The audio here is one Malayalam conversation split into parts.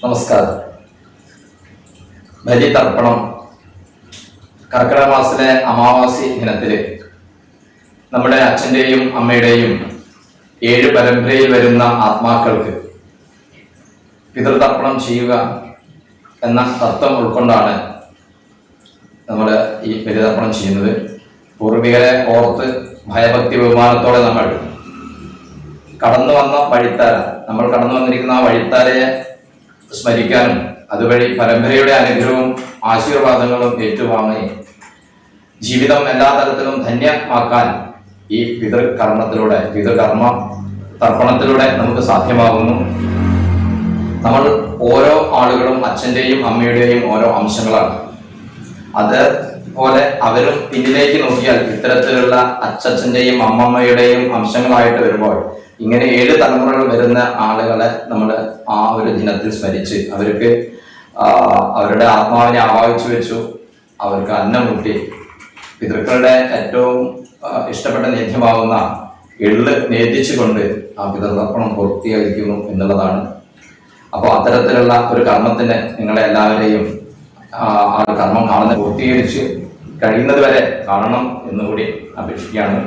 നമസ്കാരം. ബലിതർപ്പണം കർക്കിടക മാസത്തിലെ അമാവാസി ദിനത്തില് നമ്മുടെ അച്ഛൻ്റെയും അമ്മയുടെയും 7 പരമ്പരയിൽ വരുന്ന ആത്മാക്കൾക്ക് പിതൃതർപ്പണം ചെയ്യുക എന്ന തത്വം ഉൾക്കൊണ്ടാണ് നമ്മൾ ഈ ബലിതർപ്പണം ചെയ്യുന്നത്. പൂർവികരെ ഓർത്ത് ഭയഭക്തി ബഹുമാനത്തോടെ നമ്മൾ കടന്നു വന്ന വഴിത്താര, നമ്മൾ കടന്നു വന്നിരിക്കുന്ന ആ വഴിത്താരയെ സ്മരിക്കാനും അതുവഴി പരമ്പരയുടെ അനുഗ്രഹവും ആശീർവാദങ്ങളും ഏറ്റുവാങ്ങി ജീവിതം എല്ലാ തരത്തിലും ധന്യമാക്കാൻ ഈ പിതൃകർമ്മ തർപ്പണത്തിലൂടെ നമുക്ക് സാധ്യമാകുന്നു. നമ്മൾ ഓരോ ആളുകളും അച്ഛൻ്റെയും അമ്മയുടെയും ഓരോ അംശങ്ങളാണ്. അതുപോലെ അവരും പിന്നിലേക്ക് നോക്കിയാൽ ഇത്തരത്തിലുള്ള അച്ഛൻ്റെയും അമ്മമ്മയുടെയും അംശങ്ങളായിട്ട് വരുമ്പോൾ ഇങ്ങനെ 7 തലമുറകൾ വരുന്ന ആളുകളെ നമ്മൾ ആ ഒരു ദിനത്തിൽ സ്മരിച്ച് അവർക്ക് അവരുടെ ആത്മാവിനെ ആവാഹിച്ചു വെച്ചു, അവർക്ക് അന്നം മുട്ടി പിതൃക്കളുടെ ഏറ്റവും ഇഷ്ടപ്പെട്ട നേദ്യമാകുന്ന എള്ള് നേദിച്ചുകൊണ്ട് ആ പിതൃതർപ്പണം പൂർത്തീകരിക്കുന്നു എന്നുള്ളതാണ്. അപ്പോൾ അത്തരത്തിലുള്ള ഒരു കർമ്മത്തിന് നിങ്ങളെ എല്ലാവരെയും ആ കർമ്മം കാണുന്ന പൂർത്തീകരിച്ച് കഴിയുന്നത് വരെ കാണണം എന്നുകൂടി അപേക്ഷിക്കുകയാണ്.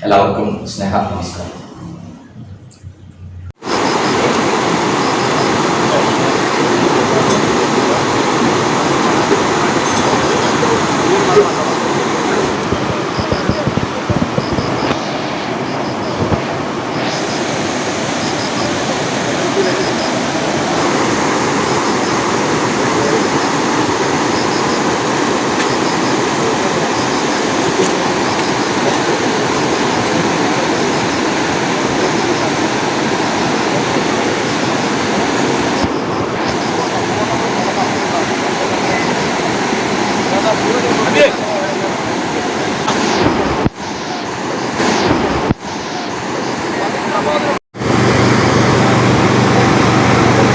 എല്ലാവർക്കും സ്നേഹ നമസ്കാരം.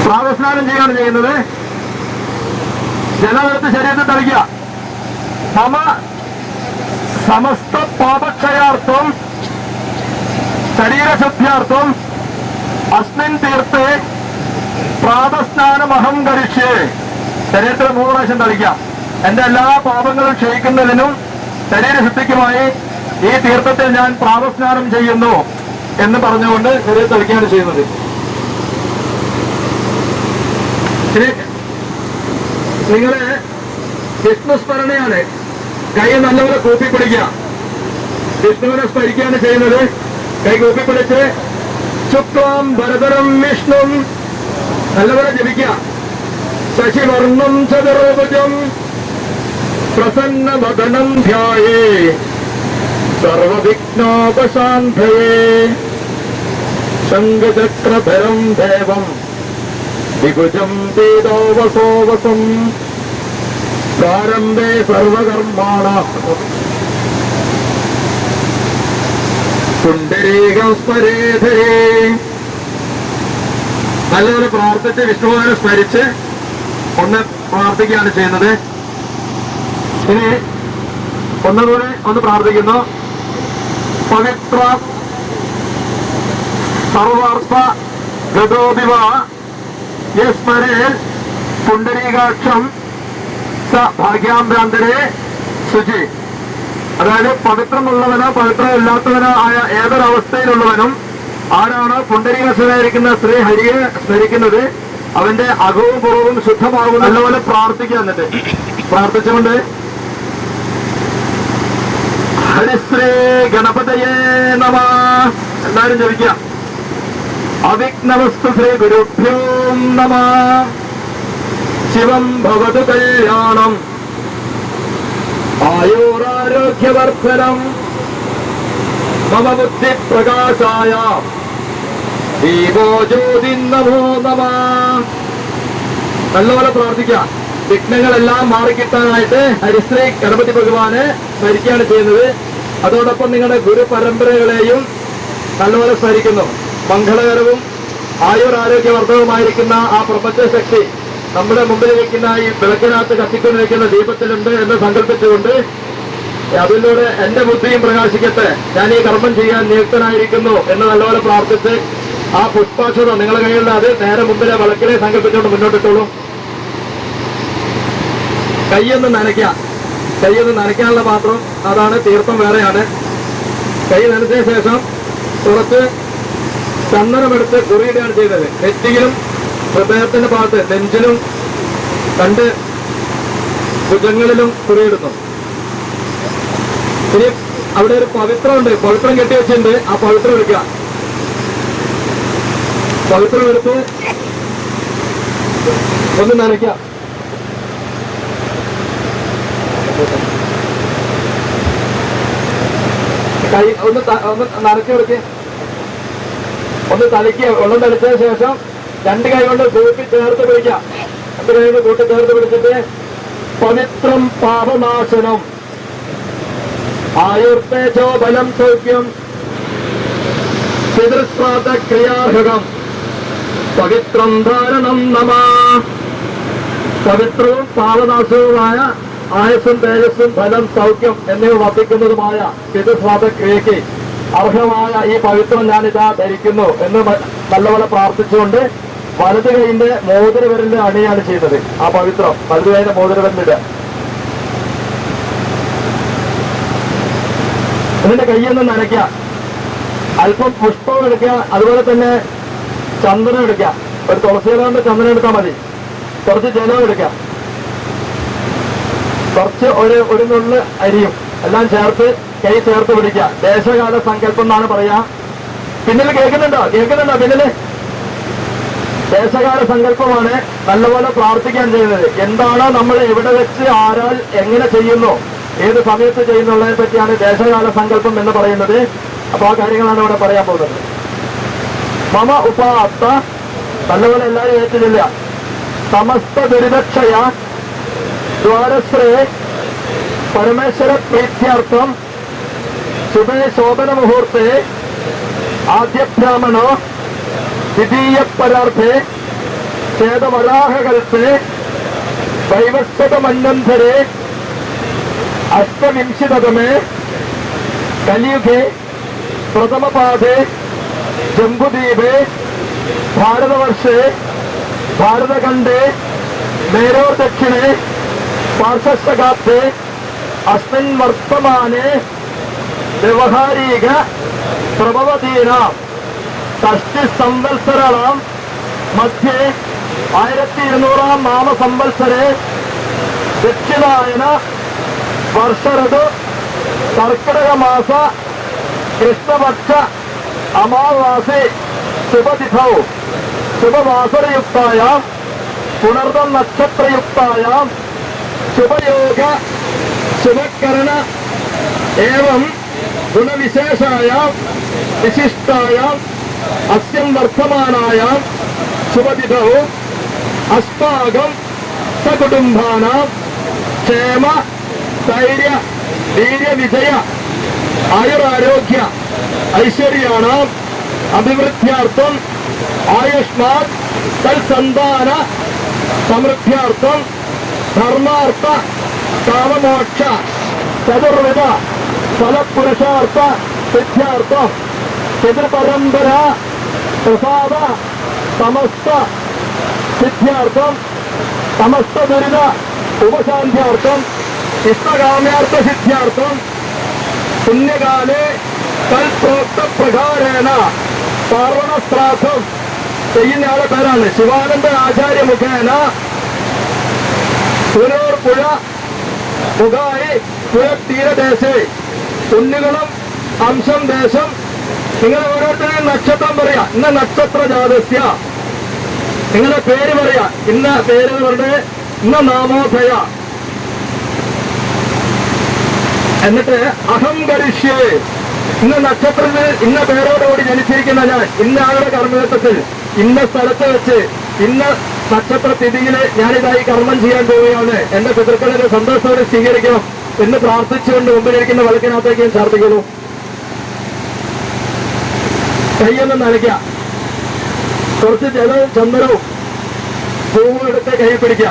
പ്രാതസ്നാനം ചെയ്യാണ് ചെയ്യുന്നത്. ജലമെടുത്ത് ശരീരത്തിൽ തളിക്കുക. സമസ്ത പാപക്ഷയാർത്ഥം ശരീരശുദ്ധ്യാർത്ഥം അസ്മിൻ തീർത്ത് പ്രാതസ്നാനമഹം കരിഷ്യേ. ശരീരത്തിൽ 3 പ്രാവശ്യം തളിക്കാം. എന്റെ എല്ലാ പാപങ്ങളും ക്ഷയിക്കുന്നതിനും ശരീരശുദ്ധിക്കുമായി ഈ തീർത്ഥത്തിൽ ഞാൻ പ്രാതസ്നാനം ചെയ്യുന്നു എന്ന് പറഞ്ഞുകൊണ്ട് ശരീരം തളിക്കുകയാണ് ചെയ്യുന്നത്. നിങ്ങള് വിഷ്ണുസ്മരണയാണ്. കൈ നല്ലപോലെ കൂപ്പിപ്പിടിക്കുക. വിഷ്ണുവിനെ സ്മരിക്കുകയാണ് ചെയ്യുന്നത്. കൈ കൂപ്പിപ്പിടിച്ച് ശുക്ലാം ഭരതരം വിഷ്ണും നല്ലപോലെ ജപിക്കുക. ശശിവർണം ചതുർഭുജം പ്രസന്നവദനം ധ്യായേ സർവവിഘ്നോപശാന്തയേ ശംഖചക്രധരം ദേവം വിഭുജം പീതോവസോവസം പ്രാരംഭേ സർവകർമാണാം പുണ്ഡരീകം സ്മരേധേ. നല്ലപോലെ പ്രാർത്ഥിച്ച് വിഷ്ണുവിനെ സ്മരിച്ച് ഒന്ന് പ്രാർത്ഥിക്കുകയാണ് ചെയ്യുന്നത്. ഇനി ഒന്നുകൂടി ഒന്ന് പ്രാർത്ഥിക്കുന്നു. പവിത്ര സർവാർത്ഥ ഗതോദിവ യസ്മരേ പുണ്ഡരീകാക്ഷം സ ഭാഗ്യാന്തരേ ശുചി. അതായത് പവിത്രമുള്ളവനോ പവിത്രമില്ലാത്തവനോ ആയ ഏതൊരവസ്ഥയിലുള്ളവനും ആരാണ് പുണ്ഡരീകസ്ഥനായിരിക്കുന്ന ശ്രീ ഹരിയെ സ്മരിക്കുന്നത് അവന്റെ അകവും പുറവും ശുദ്ധമാകും. നല്ലപോലെ പ്രാർത്ഥിക്കുക. എന്നിട്ട് പ്രാർത്ഥിച്ചുകൊണ്ട് ഹരിശ്രീ ഗണപതയേ നമ എല്ലാവരും ജപിക്കുക. അവിഘ്നവസ്തു ശ്രീ ഗുരുഭ്യോ നമ. ശിവം ഭവതു കല്യാണം ആയുരാരോഗ്യവർദ്ധനം മമ ബുദ്ധി പ്രകാശായ ദീപോ ജ്യോതി നമോ നമ. നല്ലപോലെ പ്രാർത്ഥിക്കുക. വിഘ്നങ്ങളെല്ലാം മാറിക്കിട്ടാനായിട്ട് ഹരിശ്രീ ഗണപതി ഭഗവാനെ സ്മരിക്കുകയാണ് ചെയ്യുന്നത്. അതോടൊപ്പം നിങ്ങളുടെ ഗുരുപരമ്പരകളെയും നല്ലപോലെ സ്മരിക്കുന്നു. മംഗളകരവും ആയുരാരോഗ്യവർദ്ധവുമായിരിക്കുന്ന ആ പ്രപഞ്ച ശക്തി നമ്മുടെ മുമ്പിൽ വയ്ക്കുന്ന ഈ വിളക്കിനകത്ത് കത്തിക്കൊണ്ടിരിക്കുന്ന ദീപത്തിലുണ്ട് എന്ന് സങ്കല്പിച്ചുകൊണ്ട് അതിലൂടെ എന്റെ ബുദ്ധിയും പ്രകാശിക്കട്ടെ, ഞാൻ ഈ കർമ്മം ചെയ്യാൻ നിയുക്തനായിരിക്കുന്നു എന്ന് നല്ലപോലെ പ്രാർത്ഥിച്ച് ആ പുഷ്പാക്ഷതം നിങ്ങളുടെ കയ്യിലുള്ള അത് നേരെ മുമ്പിലെ വിളക്കിലെ സങ്കല്പിച്ചുകൊണ്ട് മുന്നോട്ടിട്ടോളൂ. കൈയൊന്ന് നനയ്ക്കാം. കൈയൊന്ന് നനയ്ക്കാനുള്ള പാത്രം അതാണ്, തീർത്ഥം വേറെയാണ്. കൈ നനച്ചതിന് ശേഷം കുറച്ച് ചന്ദനമെടുത്ത് കുറിയിടുകയാണ് ചെയ്തത്. നെറ്റിയിലും ഹൃദയത്തിന്റെ ഭാഗത്ത് നെഞ്ചിലും 2 ഭുജങ്ങളിലും കുറിയിടുന്നു. ഇനി അവിടെ ഒരു പവിത്രമുണ്ട്, പവിത്രം കെട്ടി വെച്ചിട്ടുണ്ട്. ആ പവിത്രം എടുക്കുക. പവിത്രം എടുത്ത് ഒന്ന് നനയ്ക്കുക. കൈ ഒന്ന് നനച്ചു കൊടുക്കുക. ഒന്ന് തളിക്കുക. വെള്ളം തളിച്ചതിന് ശേഷം 2 കൈ കൊണ്ട് കൂട്ടി ചേർത്ത് പിടിക്കുക. 2 കൈ കൊണ്ട് കൂട്ടി ചേർത്ത് പിടിച്ചിട്ട് പവിത്രം പാപനാശനം ആയുർത്തേജോ ബലം സൗഖ്യം പിതൃശ്രാദ്ധ ക്രിയാർഹകം പവിത്രം ധാരണം നമ. പവിത്രവും പാപനാശവുമായ ആയുസ്സും തേജസ്സും ബലം സൗഖ്യം എന്നിവ വർദ്ധിക്കുന്നതുമായ പിതൃശ്രാദ്ധ ക്രിയയ്ക്ക് അർഹമായ ഈ പവിത്രം ഞാനിതാ ധരിക്കുന്നു എന്ന് നല്ലപോലെ പ്രാർത്ഥിച്ചുകൊണ്ട് വലത് കൈയിന്റെ മോതിരവിരലിന്റെ അണിയാണ് ചെയ്യുന്നത്. ആ പവിത്രം വലത് കൈയിന്റെ മോതിരവിരലിന്റെ എന്നിട്ട് കൈയൊന്ന് നനയ്ക്കുക. അല്പം പുഷ്പം എടുക്കുക. അതുപോലെ തന്നെ ചന്ദനം എടുക്കുക. ഒരു തുളസിയില കൊണ്ട് ചന്ദനം എടുത്താൽ മതി. കുറച്ച് ജലം എടുക്കുക. കുറച്ച് ഒരു നുള്ള് അരിയും എല്ലാം ചേർത്ത് കൈ ചേർത്ത് പിടിക്കുക. ദേശകാല സങ്കല്പം എന്നാണ് പറയാ. പിന്നിൽ കേൾക്കുന്നുണ്ടോ? പിന്നില് ദേശകാല സങ്കല്പമാണ്. നല്ലപോലെ പ്രാർത്ഥിക്കാൻ ചെയ്യുന്നത്. എന്താണോ നമ്മൾ എവിടെ വെച്ച് ആരാൽ എങ്ങനെ ചെയ്യുന്നു, ഏത് സമയത്ത് ചെയ്യുന്നുള്ളതിനെ പറ്റിയാണ് ദേശകാല സങ്കല്പം എന്ന് പറയുന്നത്. അപ്പൊ ആ കാര്യങ്ങളാണ് ഇവിടെ പറയാൻ പോകുന്നത്. മമ ഉപാത്ത നല്ലപോലെ എല്ലാവരും ഏറ്റില്ല. സമസ്ത ദുരിതക്ഷയ ദ്വാരശ്രേ പരമേശ്വര പ്രീത്യാർത്ഥം ശുഭേ ശോഭന മുഹൂർത്തെ ആദ്യബ്രാഹ്മണോ ദ്വിതീയ പരാർത്ഥേ ചേതവരാഹകൽപ്പേ വൈവസ്വതമന്വന്തരേ അഷ്ടവിംശതമേ കലിയുഗേ പ്രഥമപാദേ ജംബുദ്വീപേ ഭാരതവർഷേ ഭാരതഖണ്ഡേ മേരോർദക്ഷിണേ പാർശ്വശകാബ്ദേ അസ്മിൻ വർത്തമാനേ വ്യവഹാരിക പ്രഭവതീനാം ഷഷ്ടി സംവത്സരാം മധ്യേ 1200 നാമസംവത്സരേ ദക്ഷിണായന വർഷഋതു കർക്കിടക മാസ കൃഷ്ണപക്ഷ അമാവാസി ശുഭതിഥൗ ശുഭവാസരയുക്തായാം പുണർദം നക്ഷത്രയുക്തായാം ശുഭയോഗ ശുഭകരണ ഏവം ഗുണവിശേഷായാം വിശിഷ്ടായാം അസ്യം വർത്തമാനായാം ശുഭതിഥൗ അസ്മാകം സകുടുംബാനാം ക്ഷേമ ധൈര്യ വീര്യവിജയ ആയുരാരോഗ്യ ഐശ്വര്യാണാം അഭിവൃദ്ധ്യാർത്ഥം ആയുഷ്മാൻ തൽസന്താന സമൃദ്ധ്യാർത്ഥം ധർമാർത്ഥ കാമമോക്ഷ ചതുർവിധ ഫലപുരുഷാർത്ഥ സിദ്ധ്യാർത്ഥം പിതൃപരമ്പര പ്രസാദ സമസ്ത സിദ്ധ്യാർത്ഥം സമസ്ത ദുരിത ഉപശാന്ത്യാർത്ഥം ഇഷ്ടകാമ്യാർത്ഥ സിദ്ധ്യാർത്ഥം പുണ്യകാലേ തൽപ്രോക്ത പ്രകാരേണ പാർവണശ്രാദ്ധം ചെയ്യുന്നയാളുടെ പേരാണ് ശിവാനന്ദ ആചാര്യ മുഖേന പുനൂർ പുഴ മുഖായി പുഴ തീരദേശേ പുണ്യകുളം അംശം ദേശം. നിങ്ങൾ ഓരോരുത്തരെയും നക്ഷത്രം പറയാ. ഇന്ന നക്ഷത്ര ജാതസ്യ നിങ്ങളുടെ പേര് പറയാ. ഇന്ന പേര് പറഞ്ഞ് ഇന്ന നാമോധയ. എന്നിട്ട് അഹം കരിഷ്യേ ഇന്ന നക്ഷത്രത്തിൽ ഇന്ന പേരോടുകൂടി ജനിച്ചിരിക്കുന്ന ഞാൻ ഇന്ന ആളുടെ കർമ്മേത്വത്തിൽ ഇന്ന സ്ഥലത്ത് വെച്ച് ഇന്ന നക്ഷത്ര തിഥിയിൽ ഞാനിതായി കർമ്മം ചെയ്യാൻ പോവുകയാണ്. എന്റെ പിതൃക്കളെ സന്തോഷത്തോടെ സ്വീകരിക്കണം എന്ന് പ്രാർത്ഥിച്ചുകൊണ്ട് മുമ്പിലിരിക്കുന്ന വിളക്കിനകത്തേക്ക് പ്രാർത്ഥിക്കുന്നു. കൈയൊന്നും നനയ്ക്കുക. കുറച്ച് ജലവും ചന്ദനവും പൂവും എടുത്ത് കൈ പിടിക്കുക.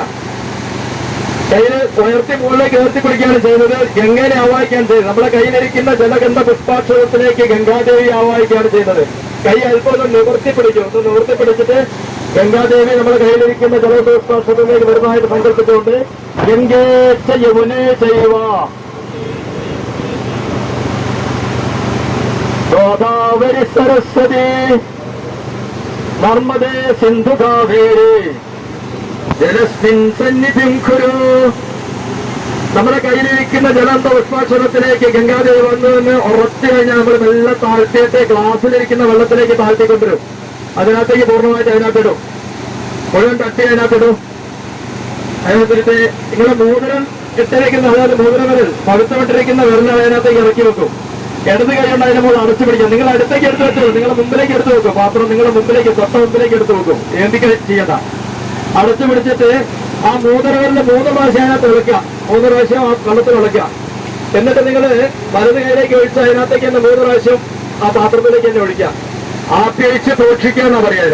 കയ്യിൽ ഉയർത്തി മുകളിലേക്ക് ഉയർത്തി പിടിക്കുകയാണ് ചെയ്യുന്നത്. ഗംഗേനെ ആവാഹിക്കുകയാണ് ചെയ്യുന്നത്. നമ്മുടെ കയ്യിലിരിക്കുന്ന ജലഗന്ധ പുഷ്പാക്ഷരത്തിലേക്ക് ഗംഗാദേവി ആവാഹിക്കുകയാണ് ചെയ്യുന്നത്. കൈ അല്പം ഒന്ന് നിവർത്തി പിടിക്കും. ഒന്ന് നിവർത്തി പിടിച്ചിട്ട് ഗംഗാദേവി നമ്മുടെ കയ്യിലിരിക്കുന്ന ജലഗന്ധ പുഷ്പാക്ഷരത്തിലേക്ക് വരുന്നതായിട്ട് സങ്കല്പിച്ചുകൊണ്ട് ഗംഗേച്ച യമുനേ ചൈവ ഗോദാവരി സരസ്വതി നർമ്മദേ സിന്ധു കാവേരി ജലസ്മിൻ സന്നിധിം കുരു. നമ്മുടെ കയ്യിലിരിക്കുന്ന ജലന്ധ പുഷ്പാക്ഷരത്തിലേക്ക് ഗംഗാദേവി വന്നുവെന്ന് ഉറച്ചു കഴിഞ്ഞാൽ നമ്മൾ മെല്ലെ താഴ്ത്തിയിട്ട് ഗ്ലാസ്സിലിരിക്കുന്ന വെള്ളത്തിലേക്ക് താഴ്ത്തിക്കൊണ്ടിരും. അതിനകത്തേക്ക് പൂർണ്ണമായിട്ട് അതിനകത്തിടും. മുഴുവൻ തട്ടി അതിനകത്തിടും. അതിനകത്തിട്ട് നിങ്ങളുടെ മോതിരം ഇട്ടിരിക്കുന്ന, അതായത് മോതിരം വിരൽ പഴുത്തമിട്ടിരിക്കുന്ന വിരൽ അതിനകത്തേക്ക് ഇറക്കി വെക്കും. ഇടത് കൈ കൊണ്ട് അതിനെ മുകളിൽ അടച്ചു പിടിക്കാം. നിങ്ങൾ അടുത്തേക്ക് എടുത്ത് വെച്ചു, നിങ്ങളുടെ മുമ്പിലേക്ക് എടുത്ത് വെക്കും. പാത്രം നിങ്ങളുടെ മുമ്പിലേക്ക്, തൊട്ട മുമ്പിലേക്ക് എടുത്ത് വെക്കും. ഏന്തിക്ക് ചെയ്യണ്ട. അടച്ചു പിടിച്ചിട്ട് ആ മൂന്നരവരിലെ 3 പ്രാവശ്യം അതിനകത്ത് വിളക്കുക. 3 പ്രാവശ്യം ആ വെള്ളത്തിൽ വിളക്കുക. എന്നിട്ട് നിങ്ങൾ വലത് കൈയിലേക്ക് ഒഴിച്ച് അതിനകത്തേക്ക് തന്നെ 3 പ്രാവശ്യം ആ പാത്രത്തിലേക്ക് തന്നെ ഒഴിക്കുക. ആപ്യയിച്ച് സൂക്ഷിക്കുക എന്നാ പറയാ.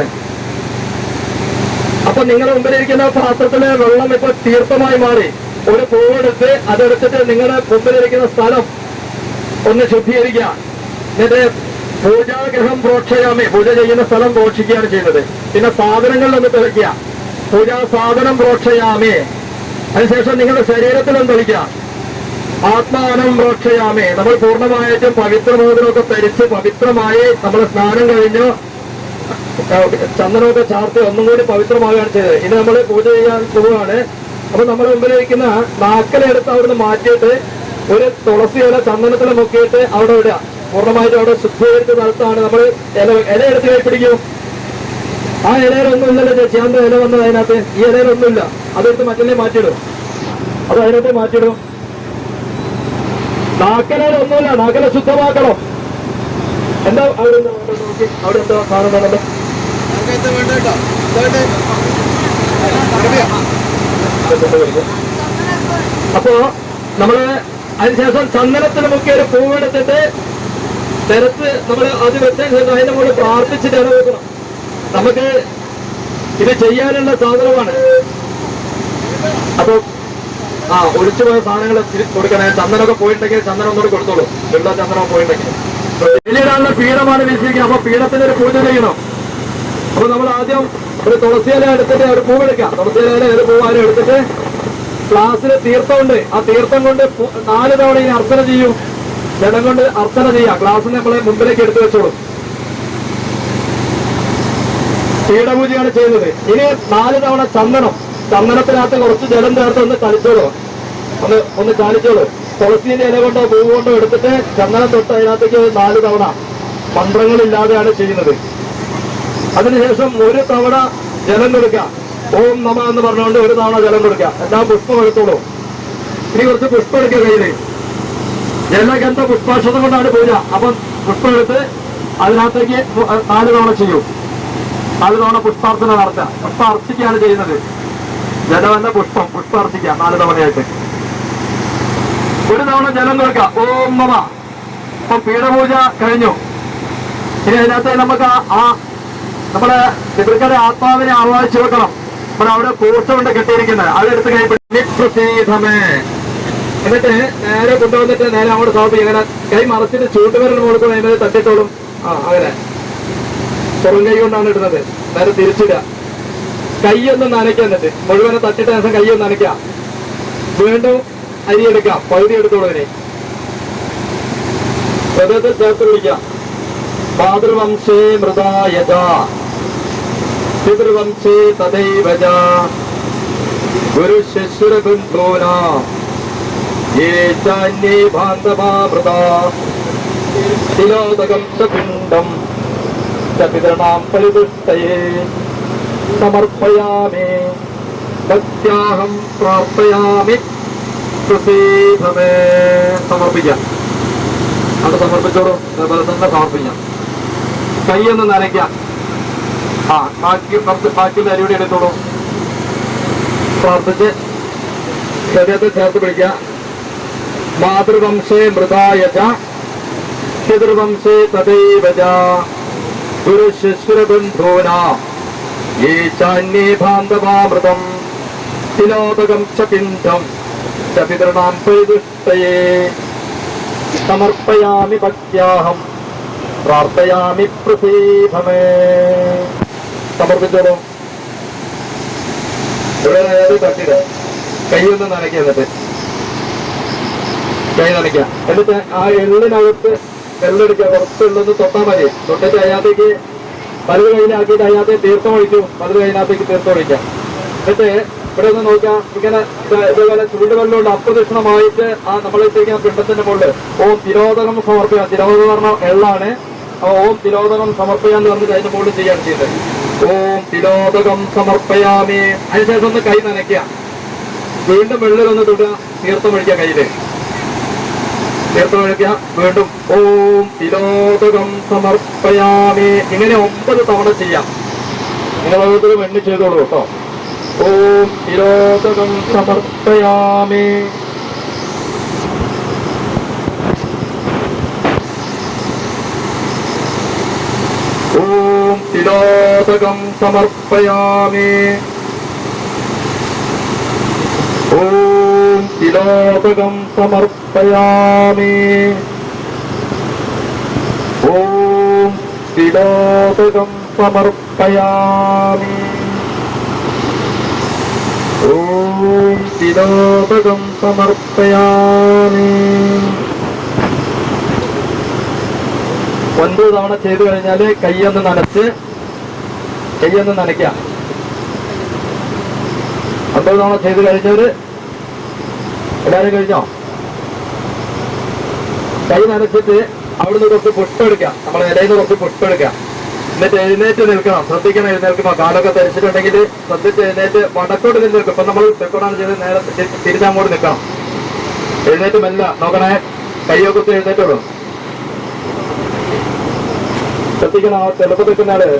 അപ്പൊ നിങ്ങളുടെ മുമ്പിലിരിക്കുന്ന പാത്രത്തിലെ വെള്ളം ഇപ്പൊ തീർത്ഥമായി മാറി. ഒരു പൂവെടുത്ത് അതെടുത്തിട്ട് നിങ്ങളുടെ മുമ്പിലിരിക്കുന്ന സ്ഥലം ഒന്ന് ശുദ്ധീകരിക്കുക. എന്നിട്ട് പൂജാഗ്രഹം പ്രോക്ഷയാമി, പൂജ ചെയ്യുന്ന സ്ഥലം പ്രോക്ഷിക്കുകയാണ് ചെയ്യുന്നത്. പിന്നെ സാധനങ്ങളിലൊന്ന് തെളിക്കുക. പൂജാ സാധനം പ്രോക്ഷയാമി. അതിനുശേഷം നിങ്ങളുടെ ശരീരത്തിലൊന്ന് തെളിക്കുക. ആത്മാനം പ്രോക്ഷയാമി. നമ്മൾ പൂർണ്ണമായിട്ടും പവിത്രമോദനമൊക്കെ ധരിച്ച് പവിത്രമായി നമ്മൾ സ്നാനം കഴിഞ്ഞു ചന്ദനമൊക്കെ ചാർത്തി ഒന്നും കൂടി പവിത്രമാവുകയാണ് ചെയ്തത്. ഇനി നമ്മൾ പൂജ ചെയ്യാൻ പോവുകയാണ്. അപ്പൊ നമ്മുടെ മുമ്പിലിരിക്കുന്ന നാക്കലെടുത്ത് അവിടുന്ന് മാറ്റിയിട്ട് ഒരു തുളസി ഇല ചന്ദനത്തിൽ മുക്കിയിട്ട് അവിടെ ഇടുക. പൂർണ്ണമായിട്ട് അവിടെ ശുദ്ധീകരിച്ച സ്ഥലത്താണ് നമ്മൾ ഇല എടുത്ത് കൈ പിടിക്കും. ആ ഇലയിലൊന്നും ഇല്ലല്ലോ ചേച്ചി, അന്ത ഇല വന്നത് അതിനകത്ത്. ഈ ഇലയിലൊന്നുമില്ല. അതെടുത്ത് മറ്റേ മാറ്റിയിടും. അത് അതിനകത്ത് മാറ്റിയിടും. നാക്കലൊന്നുമില്ല. നാക്കല ശുദ്ധമാക്കണം. എന്താ അവിടെ നോക്കി, അവിടെ എന്താ കാണുന്നുണ്ടല്ലോ. അപ്പോ നമ്മള് അതിനുശേഷം ചന്ദനത്തിന് മുക്കിയ ഒരു പൂവെടുത്തിട്ട് നിരത്ത് നമ്മൾ അത് വെച്ചതിന് ശേഷം അതിന്റെ മുകളിൽ പ്രാർത്ഥിച്ചിട്ട് ഇട വെക്കണം. നമുക്ക് ഇത് ചെയ്യാനുള്ള സാധനമാണ്. അപ്പൊ ഒഴിച്ചുപോയ സാധനങ്ങൾ കൊടുക്കണേ. ചന്ദനമൊക്കെ പോയിട്ടുണ്ടെങ്കിൽ ചന്ദനം ഒന്നുകൂടി കൊടുത്തോളൂ. വെള്ള ചന്ദനം പോയിട്ടുണ്ടെങ്കിൽ വലിയൊരാളുടെ പീഠമാണ് വീശിയിരിക്കുന്നത്. അപ്പൊ പീഠത്തിന് ഒരു പൂജ ചെയ്യണം. അപ്പൊ നമ്മൾ ആദ്യം ഒരു തുളസിയില എടുത്തിട്ട് ഒരു പൂവെടുക്കാം. തുളസിയിലയുടെ ഒരു പൂവാലും എടുത്തിട്ട് ഗ്ലാസ്സിൽ തീർത്ഥമുണ്ട്. ആ തീർത്ഥം കൊണ്ട് 4 തവണ ഇനി അർച്ചന ചെയ്യൂ. ജലം കൊണ്ട് അർച്ചന ചെയ്യാം. ഗ്ലാസ്സിന് നമ്മളെ മുമ്പിലേക്ക് എടുത്തു വെച്ചോളൂ. പീഠപൂജയാണ് ചെയ്യുന്നത്. ഇനി 4 തവണ ചന്ദനത്തിനകത്ത് കുറച്ച് ജലം ചേർത്ത് ഒന്ന് കളിച്ചോളൂ. ഒന്ന് ചാലിച്ചോളൂ. തുളസീന്റെ ഇല കൊണ്ടോ പൂ കൊണ്ടോ എടുത്തിട്ട് ചന്ദനം തൊട്ട് അതിനകത്തേക്ക് 4 തവണ മന്ത്രങ്ങളില്ലാതെയാണ് ചെയ്യുന്നത്. അതിനുശേഷം 1 തവണ ജലം കൊടുക്കുക. ഓം നമ എന്ന് പറഞ്ഞുകൊണ്ട് 1 തവണ ജലം കൊടുക്കുക. എല്ലാം പുഷ്പം എടുത്തോളൂ. ഇനി കുറച്ച് പുഷ്പം എടുക്കുക കയ്യില്. ജലഗന്ധ പുഷ്പാക്ഷതം കൊണ്ടാണ് പൂജ. അപ്പം പുഷ്പം എടുത്ത് അതിനകത്തേക്ക് 4 തവണ ചെയ്യൂ. 4 തവണ പുഷ്പാർച്ചന നടത്തുക. പുഷ്പാർച്ചിക്കുകയാണ് ചെയ്യുന്നത്. ജലവല്ല പുഷ്പാർച്ചിക്കുക 4 തവണയായിട്ട്. 1 തവണ ജലം കൊടുക്കുക. ഓം നമ. അപ്പൊ പീഠപൂജ കഴിഞ്ഞു. ഇനി അതിനകത്ത് നമുക്ക് നമ്മുടെ പിതൃക്കളുടെ ആത്മാവിനെ ആവാഹിച്ചു വെക്കണം. നമ്മുടെ അവിടെ കൂർച്ചകൊണ്ട് കെട്ടിയിരിക്കുന്നത് അതെടുത്ത് കൈപ്പിടിമേ. എന്നിട്ട് നേരെ കൊണ്ടുവന്നിട്ട് നേരെ അങ്ങോട്ട് സമർപ്പിക്കും. ഇങ്ങനെ കൈ മറച്ചിട്ട് ചൂട്ടുവിരൽ കൊടുക്കും. അതിന് തട്ടിട്ടോളും. അങ്ങനെ പുറം കൈ കൊണ്ടാണ് ഇടുന്നത്. നേരെ തിരിച്ചിടുക. കൈയൊന്ന് നനയ്ക്കുക. എന്നിട്ട് മുഴുവനെ തട്ടിട്ട് ശേഷം കൈയൊന്ന് നനയ്ക്കുക. വീണ്ടും അരി എടുക്കാം. പകുതി എടുത്തോളൂ. ഇതിനെ ഹൃദയത്തിൽ ചേർത്ത് പിടിക്കാം. മാതൃവംശേ മൃതായജ പിതൃവംശേ തദൈവജ ഗുരു ശിശുരബന്ധൂന യേ ചാന്യേ ബാന്ധവാമൃതാ തിലോദകം സപിണ്ഡം പിതൃണാം പരിതുഷ്ടയേ സമർപ്പയാമി ഭക്ത്യാഹം പ്രാർത്ഥയാമി സമർപ്പിക്കാം. അത് സമർപ്പിച്ചോളൂ. അതേപോലെ തന്നെ സമർപ്പിക്കാം. കൈയൊന്ന് നനയ്ക്കാം. ബാക്കി അരിയുടെ എടുത്തോളൂ. പ്രാർത്ഥിച്ച് ഹൃദയത്തിൽ ചേർത്ത് പിടിക്കുക. മാതൃവംശേ മൃതായജ പിതൃവംശേ തദൈവജ ഗുരു ശിശുരബന്ധൂന യേ ചാന്യേ ബാന്ധവാമൃതം തിലോദകം ച പിണ്ഡം ച പിതൃണാം പരിതുഷ്ടയേ സമർപ്പയാമി ഭക്ത്യാഹം പ്രാർത്ഥയാമി പ്രസീദമേ. സമർപ്പിച്ചോളൂ. ഇവിടെ തട്ടിട കൈയൊന്ന് നനയ്ക്കുക. എന്നിട്ട് കൈ നനയ്ക്കുക. എന്നിട്ട് ആ എള്ളിനകത്ത് എള്ളെടുക്കുക. കുറച്ച് എള്ളൊന്ന് തൊട്ടാൽ മതി. തൊട്ടിട്ട് അതിനകത്തേക്ക് വലത് കൈയിലാക്കിയിട്ട് അതിനകത്ത് തീർത്ഥം ഒഴിക്കും. വലത് കൈയിനകത്തേക്ക് തീർത്ഥം ഒഴിക്കാം. എന്നിട്ട് ഇവിടെ ഒന്ന് നോക്കാം. ഇങ്ങനെ ഇതേപോലെ ചുരുടുവെള്ളമുണ്ട്. അപ്രദക്ഷിണമായിട്ട് ആ നമ്മളിട്ടിരിക്കുന്ന പിണ്ടത്തിന്റെ മുകളിൽ ഓം തിരോധകം സമർപ്പിക്കാം. തിരോധകം എന്ന് പറഞ്ഞാൽ എള്ളാണ്. ഓം തിരോധകം സമർപ്പയാന്ന് പറഞ്ഞിട്ട് അതിന്റെ മുകളിൽ ചെയ്യാണ് ചെയ്യുന്നത്. ഓം തിരോധകം സമർപ്പയാമി. അതിനുശേഷം ഒന്ന് കൈ നനയ്ക്കുക. വീണ്ടും വെള്ളിലൊന്ന് തൊടുക. തീർത്ഥം ഒഴിക്കുക. കയ്യില് തീർത്ഥം ഒഴിക്കുക. വീണ്ടും ഓം തിരോധകം സമർപ്പയാമി. ഇങ്ങനെ 9 തവണ ചെയ്യാം. നിങ്ങൾ ഓരോരുത്തരും എണ്ണി ചെയ്തോളൂ കേട്ടോ. ഓം തിരോധകം സമർപ്പയാമി. ഓം തിലോദകം സമർപ്പയാമി. ഓം തിലോദകം സമർപ്പയാമി. ഓം തിലോദകം സമർപ്പയാമി. ഓം തിലോദകം സമർപ്പയാമി. 9 തവണ ചെയ്തു കഴിഞ്ഞാല് കൈയൊന്ന് നനയ്ക്കാം. 9 തവണ ചെയ്ത് കഴിഞ്ഞവര് എല്ലാരും കഴിഞ്ഞോ? കൈ നനച്ചിട്ട് അവിടുന്ന് കുറച്ച് പുഷ്പെടുക്കാം. നമ്മളെ ഇടയിൽ നിന്ന് കുറച്ച് പുഷ്പെടുക്കാം. എന്നിട്ട് എഴുന്നേറ്റ് നിൽക്കണം. ശ്രദ്ധിക്കണം. എഴുന്നേൽക്കുമ്പോ കാലൊക്കെ ധരിച്ചിട്ടുണ്ടെങ്കിൽ ശ്രദ്ധിച്ച് എഴുന്നേറ്റ് വടക്കോട്ട് നിൽക്കും. ഇപ്പൊ നമ്മൾ തെക്കോടാണ് ചെയ്ത് നേരെ തിരിച്ചങ്ങോട്ട് നിൽക്കണം. എഴുന്നേറ്റ് മെല്ല നോക്കണേ. കയ്യൊക്കെ കുത്തി എഴുന്നേറ്റോളൂ. ശ്രദ്ധിക്കണം. ആ ചെറുപ്പം നിൽക്കുന്ന ആള്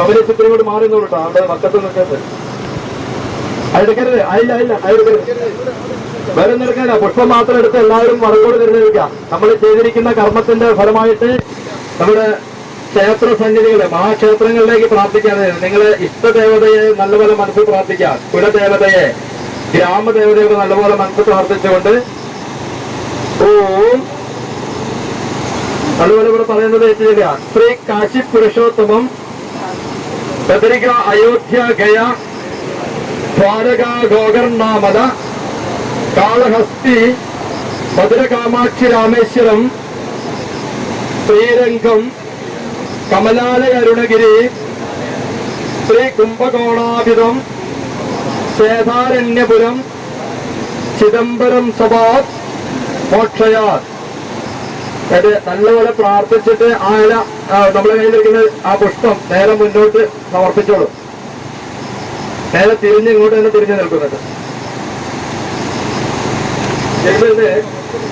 അവര് ചിത്രയോട് മാറി നോട്ടോ. അവിടെ വക്കത്ത് നിൽക്കരുത്. അതെടുക്കരുത്. അതെടുക്കരുത്. വേറെ നിൽക്കാനാ. പുഷ്പം മാത്രം എടുത്ത് എല്ലാവരും വടക്കോട് തിരഞ്ഞെടുക്കാം. നമ്മൾ ചെയ്തിരിക്കുന്ന കർമ്മത്തിന്റെ ഫലമായിട്ട് നമ്മുടെ ക്ഷേത്ര സന്നിധികള് മഹാക്ഷേത്രങ്ങളിലേക്ക് പ്രാർത്ഥിക്കാതെ നിങ്ങളെ ഇഷ്ടദേവതയെ നല്ലപോലെ മനസ്സിൽ പ്രാർത്ഥിക്കാം. കുലദേവതയെ ഗ്രാമദേവതയൊക്കെ നല്ലപോലെ മനസ്സിൽ പ്രാർത്ഥിച്ചുകൊണ്ട് ഓം അതുപോലെ ഇവിടെ പറയുന്നത് ഏറ്റുചൊല്ലുക. ശ്രീ കാശി പുരുഷോത്തമം ബദരിക അയോധ്യ ഗയ ദ്വാരക ഗോകർണാമല കാളഹസ്തി മധുരകാമാക്ഷി രാമേശ്വരം ശ്രീരംഗം കമലാലയ അരുണഗിരി ശ്രീ കുംഭകോണാഭിതം ശേതാരണ്യപുരം ചിദംബരം സഭാത് മോക്ഷയാത്. അത് നല്ലപോലെ പ്രാർത്ഥിച്ചിട്ട് ആ ഇല നമ്മളെ കയ്യിലിരിക്കുന്ന ആ പുഷ്പം നേരെ മുന്നോട്ട് സമർപ്പിച്ചോളൂ. നേരെ തിരിഞ്ഞ് ഇങ്ങോട്ട് തന്നെ തിരിഞ്ഞു നിൽക്കുന്നത്. എന്നിട്ട്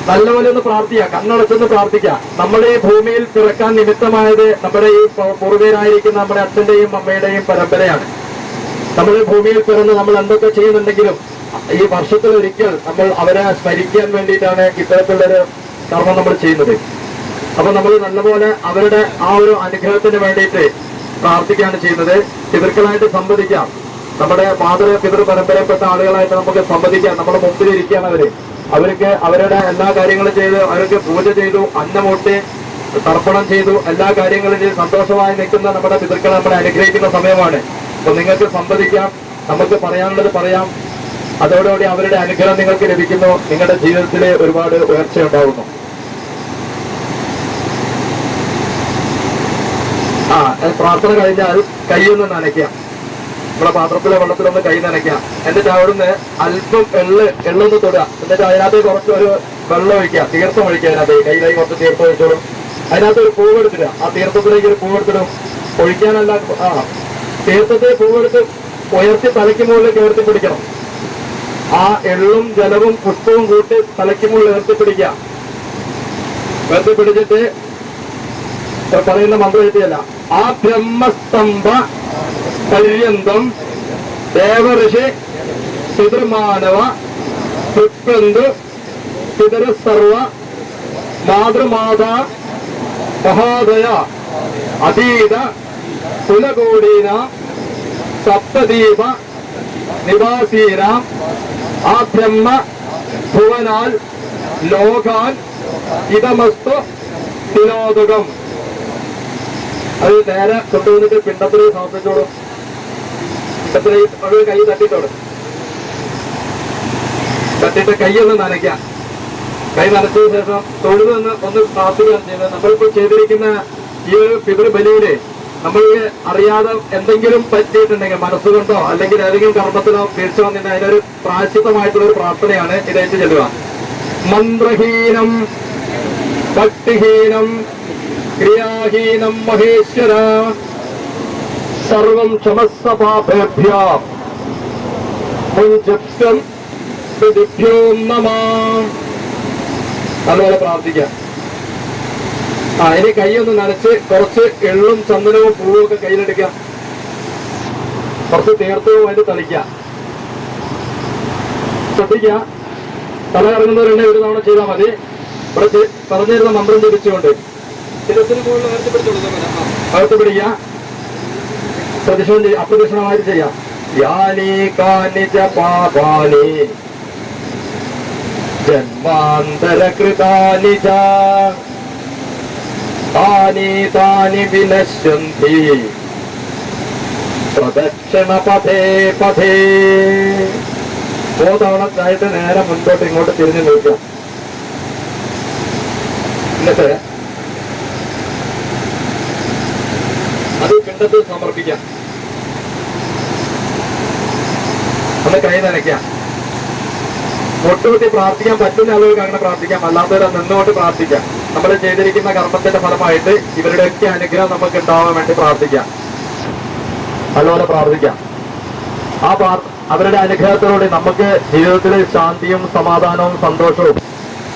നല്ലപോലെ ഒന്ന് പ്രാർത്ഥിക്കാം. കണ്ണടച്ചൊന്ന് പ്രാർത്ഥിക്കാം. നമ്മുടെ ഈ ഭൂമിയിൽ പിറക്കാൻ നിമിത്തമായത് നമ്മുടെ ഈ പൂർവ്വരായിരിക്കുന്ന നമ്മുടെ അച്ഛന്റെയും അമ്മയുടെയും പരമ്പരയാണ്. നമ്മൾ ഈ ഭൂമിയിൽ പിറന്ന് നമ്മൾ എന്തൊക്കെ ചെയ്യുന്നുണ്ടെങ്കിലും ഈ വർഷത്തിലൊരിക്കൽ നമ്മൾ അവരെ സ്മരിക്കാൻ വേണ്ടിയിട്ടാണ് ഇത്തരത്തിലുള്ളൊരു കർമ്മം നമ്മൾ ചെയ്യുന്നത്. അപ്പൊ നമ്മൾ നല്ലപോലെ അവരുടെ ആ ഒരു അനുഗ്രഹത്തിന് വേണ്ടിയിട്ട് പ്രാർത്ഥിക്കുകയാണ് ചെയ്യുന്നത്. പിതൃക്കളായിട്ട് സംവദിക്കാം. നമ്മുടെ പിതൃ പരമ്പരപ്പെട്ട ആളുകളായിട്ട് നമുക്ക് സംവദിക്കാം. നമ്മുടെ മുമ്പിലിരിക്കുകയാണ് അവർക്ക് അവരുടെ എല്ലാ കാര്യങ്ങളും ചെയ്ത് അവർക്ക് പൂജ ചെയ്തു, അന്നമൂട്ടി തർപ്പണം ചെയ്തു, എല്ലാ കാര്യങ്ങളും ചെയ്ത് സന്തോഷമായി നിൽക്കുന്ന നമ്മുടെ പിതൃക്കളെ നമ്മളെ അനുഗ്രഹിക്കുന്ന സമയമാണ്. അപ്പൊ നിങ്ങൾക്ക് സംവദിക്കാം. നമുക്ക് പറയാനുള്ളത് പറയാം. അതോടുകൂടി അവരുടെ അനുഗ്രഹം നിങ്ങൾക്ക് ലഭിക്കുന്നു. നിങ്ങളുടെ ജീവിതത്തിൽ ഒരുപാട് ഉയർച്ച ഉണ്ടാവുന്നു. പ്രാർത്ഥന കഴിഞ്ഞാൽ കൈയൊന്ന് നനയ്ക്കാം. നമ്മളെ പാത്രത്തിലെ വെള്ളത്തിലൊന്ന് കൈ നനയ്ക്കാം. എന്നിട്ട് അവിടുന്ന് അല്പം എള്ളൊന്ന് തൊടുക. എന്നിട്ട് അതിനകത്ത് കുറച്ച് ഒരു വെള്ളം ഒഴിക്കുക. തീർത്ഥം ഒഴിക്കുക. അതിനകത്ത് കയ്യിലേക്ക് കുറച്ച് തീർത്ഥം ഒഴിച്ചോളും. അതിനകത്ത് ഒരു പൂവെടുത്തിടുക. ആ തീർത്ഥത്തിലേക്ക് ഒരു പൂവെടുത്തിടും. ഒഴിക്കാനല്ല, തീർത്ഥത്തെ പൂവെടുത്ത് ഉയർത്തി തലയ്ക്ക് മുകളിലേക്ക് ഉയർത്തി പിടിക്കണം. ആ എള്ളും ജലവും പുഷ്പവും കൂട്ടി തലയ്ക്ക് മുകളിൽ ഉയർത്തി പിടിക്കുക. ഉയർത്തി പിടിച്ചിട്ട് പറയുന്ന മന്ത്രം എത്തിയല്ല. ആ ബ്രഹ്മസ്തംഭ പര്യന്തം ദേവഋഷി പിതൃമാനവ തൃപ്രന്തു പിതരസർവ മാതൃമാതാ മഹാദയ അതീത കുലകോടീന സപ്തദീപ നിവാസീനാം ആബ്രഹ്മ ഭുവനാൽ ലോകാൻ ഇതമസ്തു തിലോദകം. അത് നേരെ കൊണ്ടുവന്നിട്ട് പിണ്ടത്തിൽ സമർപ്പിച്ചോളൂ. പിണ്ടത്തിൽ കൈ തട്ടിട്ടോളൂ. തട്ടിട്ട് കൈയൊന്ന് നനയ്ക്കാം. കൈ നനച്ചതിന് ശേഷം തൊഴുത് ഒന്ന് പ്രാർത്ഥിക്കുകയാണ് ചെയ്യുന്നത്. നമ്മളിപ്പോൾ ചെയ്തിരിക്കുന്ന ഈ ഒരു പിതൃബലിയില് നമ്മൾക്ക് അറിയാതെ എന്തെങ്കിലും പറ്റിയിട്ടുണ്ടെങ്കിൽ മനസ്സുകൊണ്ടോ അല്ലെങ്കിൽ ഏതെങ്കിലും കർമ്മത്തിലോ വീഴ്ച വന്നിട്ട് അതിനൊരു പ്രായശ്ചിത്തമായിട്ടുള്ള ഒരു പ്രാർത്ഥനയാണ് ഇതേറ്റ് ചെല്ലുക. മന്ത്രഹീനം ഭക്തിഹീനം ക്രിയാഹീനം മഹേശ്വര സർവം ക്ഷമസ്വ പാപേഭ്യോ മുഞ്ചപ്യം വിധിഭ്യോ നമഃ. അതുപോലെ പ്രാർത്ഥിക്കാം. ഇനി കൈയൊന്ന് നനച്ച് കുറച്ച് എള്ളും ചന്ദനവും പൂവും ഒക്കെ കയ്യിലെടുക്കാം. കുറച്ച് തീർത്ഥവും അതിൽ തളിക്കാം. ശ്രദ്ധിക്കുക, തല ഇറങ്ങുന്നവരുണ്ടെ ഒരു തവണ ചെയ്താൽ മതി. ഇവിടെ പറഞ്ഞിരുന്ന മന്ത്രം ജപിച്ചുകൊണ്ട് ശിരസിന് മുകളിൽ അകത്ത് പിടിക്കുക. അപ്രദക്ഷിണമായിട്ട് ചെയ്യാം. യാനി കാനിച പാപാനി ജന്മാന്തരകൃതാനി ച താനി താനി വിനശ്യന്തി പ്രദക്ഷിണ പഥേ പഥേ. 3 തവണ ആയിട്ട് നേരെ മുൻപോട്ട് ഇങ്ങോട്ട് തിരിഞ്ഞു നോക്കുക. എന്നിട്ട് അത് പിണ്ടത്തിൽ സമർപ്പിക്കാം. ഒന്ന് കൈ നനയ്ക്കാം. ഒട്ടുകുത്തി പ്രാർത്ഥിക്കാൻ പറ്റുന്ന ആളുകൾക്ക് അങ്ങനെ പ്രാർത്ഥിക്കാം. അല്ലാത്തവരെ നിന്നുകൊണ്ട് പ്രാർത്ഥിക്കാം. നമ്മൾ ചെയ്തിരിക്കുന്ന കർമ്മത്തിന്റെ ഫലമായിട്ട് ഇവരുടെയൊക്കെ അനുഗ്രഹം നമുക്ക് ഉണ്ടാവാൻ വേണ്ടി പ്രാർത്ഥിക്കാം. അതുപോലെ പ്രാർത്ഥിക്കാം. അവരുടെ അനുഗ്രഹത്തിലൂടെ നമുക്ക് ജീവിതത്തിൽ ശാന്തിയും സമാധാനവും സന്തോഷവും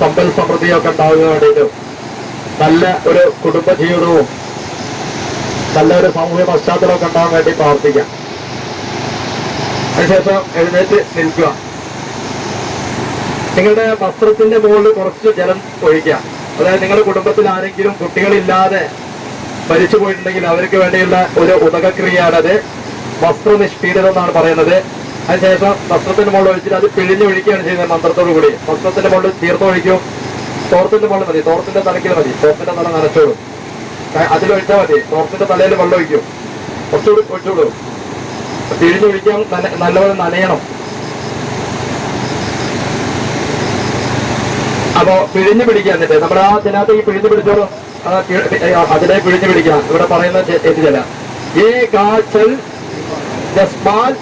സമ്പൽ സമൃദ്ധിയും ഒക്കെ ഉണ്ടാകുന്ന വേണ്ടിയിട്ടും നല്ല ഒരു കുടുംബ ജീവിതവും നല്ലൊരു സാമൂഹ്യ പശ്ചാത്തലമൊക്കെ ഉണ്ടാകാൻ വേണ്ടി പ്രാർത്ഥിക്കാം. അതിനുശേഷം എഴുന്നേറ്റ് നിൽക്കുക. നിങ്ങളുടെ വസ്ത്രത്തിന്റെ മുകളിൽ കുറച്ച് ജലം ഒഴിക്കുക. അതായത് നിങ്ങളുടെ കുടുംബത്തിൽ ആരെങ്കിലും കുട്ടികളില്ലാതെ മരിച്ചു പോയിട്ടുണ്ടെങ്കിൽ അവർക്ക് വേണ്ടിയുള്ള ഒരു ഉദകക്രിയയാണത്. വസ്ത്രനിഷ്പീഡിതം എന്നാണ് പറയുന്നത്. അതിനുശേഷം വസ്ത്രത്തിന്റെ മുകളിൽ ഒഴിച്ചിട്ട് അത് പിഴിഞ്ഞൊഴിക്കുകയാണ് ചെയ്യുന്നത് മന്ത്രത്തോടു കൂടി. വസ്ത്രത്തിന്റെ മുകളിൽ തീർത്ത് ഒഴിക്കും. തോർത്തിന്റെ മുകളിൽ മതി, തോർത്തിന്റെ തലയ്ക്കൽ മതി. തോർത്തിന്റെ തല നനച്ചോളും. അതിലൊഴിച്ചാൽ മതി. തോർത്തിന്റെ തലയിൽ വെള്ളം ഒഴിക്കും. കുറച്ചുകൂടി ഒഴിച്ചോളൂ. പിഴിഞ്ഞൊഴിക്കാൻ നല്ലപോലെ നനയണം. അപ്പോ പിഴിഞ്ഞു പിടിക്കുക. എന്നിട്ട് നമ്മുടെ ആ ഇതിനകത്ത് ഈ പിഴിഞ്ഞു പിടിച്ചോളൂ. അതിനെ പിഴിഞ്ഞു പിടിക്കുക. ഇവിടെ പറയുന്ന ചില ഏ കാച്ചൽ ജസ്മാൽ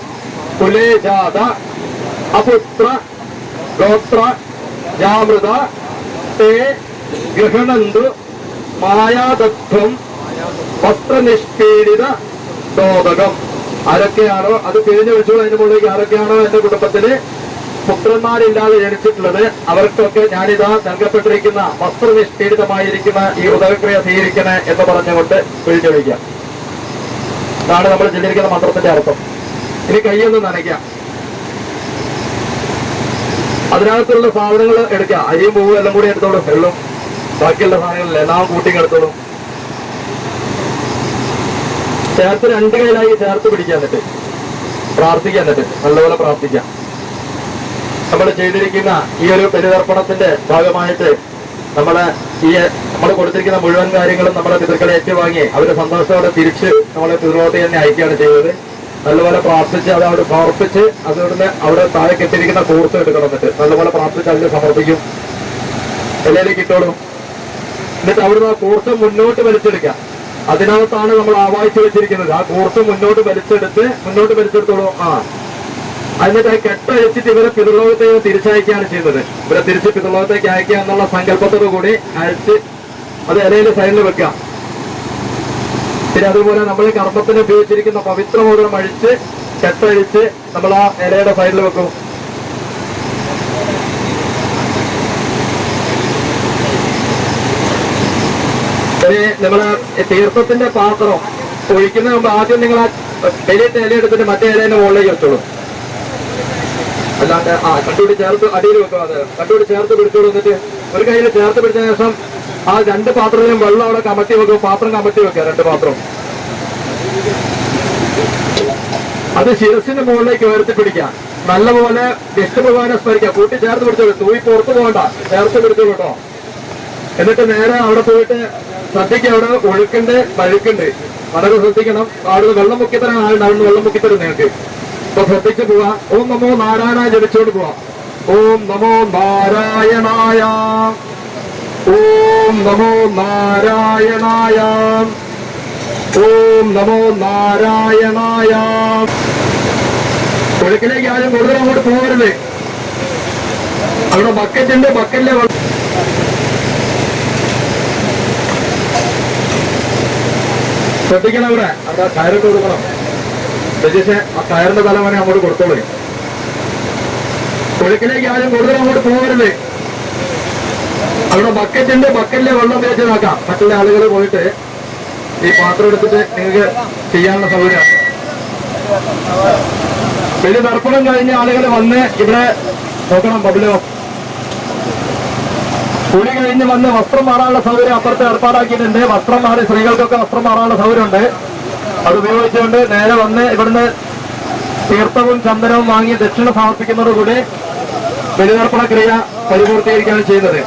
കുലേജാത അപുത്ര ഗോത്ര ജാമൃത തേ ഗൃഹണന്തു മായാതത്വം വസ്ത്രനിഷ്പീഡിത ദോദകം. ആരൊക്കെയാണോ അത് പിഴിഞ്ഞു വെച്ചോളൂ. അതിന്റെ മുകളിലേക്ക് ആരൊക്കെയാണോ എന്റെ കുടുംബത്തില് പുത്രന്മാരില്ലാതെ ജനിച്ചിട്ടുള്ളത് അവർക്കൊക്കെ ഞാനിതാ നൽകപ്പെട്ടിരിക്കുന്ന വസ്ത്രനിഷ്പീഡിതമായിരിക്കുന്ന ഈ ഉദകക്രിയ സ്വീകരിക്കണേ എന്ന് പറഞ്ഞുകൊണ്ട് പിഴിഞ്ഞു വയ്ക്കാം. ഇതാണ് നമ്മൾ ചെല്ലിരിക്കുന്ന മന്ത്രത്തിന്റെ അർത്ഥം. ഇനി കൈയൊന്ന് നനയ്ക്കാം. അതിനകത്തുള്ള സാധനങ്ങൾ എടുക്കുക. അരിയും പൂവും എല്ലാം കൂടി എടുത്തോളൂ. വെള്ളം ബാക്കിയുള്ള സാധനങ്ങളില്ല, എല്ലാം കൂട്ടി എടുത്തോളൂ. ചേർത്ത് 2 കൈയിലായി ചേർത്ത് പിടിക്കുക. എന്നിട്ട് പ്രാർത്ഥിക്കുക. എന്നിട്ട് നല്ലപോലെ പ്രാർത്ഥിക്കാം. നമ്മൾ ചെയ്തിരിക്കുന്ന ഈ ഒരു ബലിതർപ്പണത്തിന്റെ ഭാഗമായിട്ട് നമ്മൾ കൊടുത്തിരിക്കുന്ന മുഴുവൻ കാര്യങ്ങളും നമ്മുടെ പിതൃക്കളെ ഏറ്റുവാങ്ങി അവരുടെ സന്തോഷത്തോടെ തിരിച്ച് നമ്മളെ പിതൃലോട്ട് തന്നെ അയക്കുകയാണ് ചെയ്തത്. നല്ലപോലെ പ്രാർത്ഥിച്ച് അത് അവിടെ സമർപ്പിച്ച് അതുകൊണ്ട് അവിടെ താഴെ കെട്ടിരിക്കുന്ന കൂർച്ച എടുക്കണം. എന്നിട്ട് നല്ലപോലെ പ്രാർത്ഥിച്ച് അതിന് സമർപ്പിക്കും. എല്ലേക്ക് ഇട്ടോളും. എന്നിട്ട് അവിടുന്ന് ആ കൂർച്ച മുന്നോട്ട് വലിച്ചെടുക്കുക. അതിനകത്താണ് നമ്മൾ ആവാഹിച്ചു വെച്ചിരിക്കുന്നത്. ആ കൂർച്ച മുന്നോട്ട് വലിച്ചെടുത്തോളൂ. എന്നിട്ട് കെട്ടഴിച്ചിട്ട് ഇവരെ പിതൃലോകത്തേക്ക് തിരിച്ചയക്കുകയാണ് ചെയ്യുന്നത്. ഇവരെ തിരിച്ച് പിതൃലോകത്തേക്ക് അയക്കുക എന്നുള്ള സങ്കല്പത്തോടു കൂടി അയച്ച് അത് ഇലയിലെ സൈഡിൽ വെക്കുക. പിന്നെ അതുപോലെ നമ്മൾ കർമ്മത്തിന് ഉപയോഗിച്ചിരിക്കുന്ന പവിത്രമോതിരം അഴിച്ച് കെട്ടഴിച്ച് നമ്മൾ ആ ഇലയുടെ സൈഡിൽ വെക്കും. ഇനി നമ്മള് തീർത്ഥത്തിന്റെ പാത്രം ഒഴിക്കുന്നതിന് മുമ്പ് ആദ്യം നിങ്ങൾ ആ വലിയ ഇല എടുത്തിട്ട് മറ്റേ ഇലേന്റെ മുകളിലേക്ക് വെച്ചോളൂ. അല്ലാണ്ട് കണ്ടുപിടി ചേർത്ത് അടിയിൽ വെക്കുക. അത് കണ്ടുപിടി ചേർത്ത് പിടിച്ചോളൂ. എന്നിട്ട് ഒരു കയ്യിൽ ചേർത്ത് പിടിച്ച ശേഷം ആ 2 പാത്രത്തിലും വെള്ളം അവിടെ കമത്തി വെക്കുക. പാത്രം കമത്തി വെക്കുക. 2 പാത്രം അത് ശിരസിന്റെ മുകളിലേക്ക് ഉയർത്തിപ്പിടിക്കാം. നല്ലപോലെ വിഷ്ണുഭഗവാനെ സ്മരിക്കാം. കൂട്ടി ചേർത്ത് പിടിച്ചോളൂ, തൂയി പുറത്തു പോകണ്ട, ചേർത്ത് പിടിച്ചോളൂ കേട്ടോ. എന്നിട്ട് നേരെ അവിടെ പോയിട്ട് ശ്രദ്ധിക്കുക, അവിടെ ഒഴുക്കുണ്ട് പഴുക്കുണ്ട്, വളരെ ശ്രദ്ധിക്കണം. അവിടെ വെള്ളം മുക്കിത്തരാൻ ആളുണ്ട്, അവിടെ വെള്ളം മുക്കിത്തരും നിങ്ങൾക്ക്. അപ്പൊ ശ്രദ്ധിച്ചു പോവാ. ഓം നമോ നാരായണ ജപിച്ചോണ്ട് പോവാം. ഓം നമോ നാരായണായ, ഓം നമോ നാരായണായ, ഓം നമോ നാരായണായ. ഒഴുക്കിലേക്ക് ആരും കൂടുതൽ അങ്ങോട്ട് പോകരുത്. അവിടെ ബക്കറ്റുണ്ട്, ബക്കറ്റിലെ ശ്രദ്ധിക്കണം. അവിടെ കയറിട്ട് കൊടുക്കണം. രജിഷെ ആ കയറിന്റെ തലവനെ അങ്ങോട്ട് കൊടുത്തോളൂ. ഒഴുക്കിലേക്ക് ആരും കൂടുതൽ അങ്ങോട്ട് പോകരുത്. അവിടെ ബക്കറ്റുണ്ട്, ബക്കറ്റിലെ വെള്ളം തേച്ച് നോക്കാം. മറ്റുള്ള ആളുകൾ പോയിട്ട് ഈ പാത്രം എടുത്തിട്ട് നിങ്ങൾക്ക് ചെയ്യാനുള്ള സൗകര്യം. വലിയ തർപ്പണം കഴിഞ്ഞ ആളുകൾ വന്ന് ഇവിടെ നോക്കണം. ബബിലോ കുളി കഴിഞ്ഞ് വന്ന് വസ്ത്രം മാറാനുള്ള സൗകര്യം അപ്പുറത്ത് ഏർപ്പാടാക്കിയിട്ടുണ്ട്. വസ്ത്രം മാറി സ്ത്രീകൾക്കൊക്കെ വസ്ത്രം മാറാനുള്ള സൗകര്യമുണ്ട്. അത് ഉപയോഗിച്ചുകൊണ്ട് നേരെ വന്ന് ഇവിടുന്ന് തീർത്ഥവും ചന്ദനവും വാങ്ങി ദക്ഷിണ സമർപ്പിക്കുന്നതോടുകൂടി ബലിതർപ്പണ ക്രിയ പരിപൂർത്തീകരിക്കുകയാണ് ചെയ്യുന്നത്.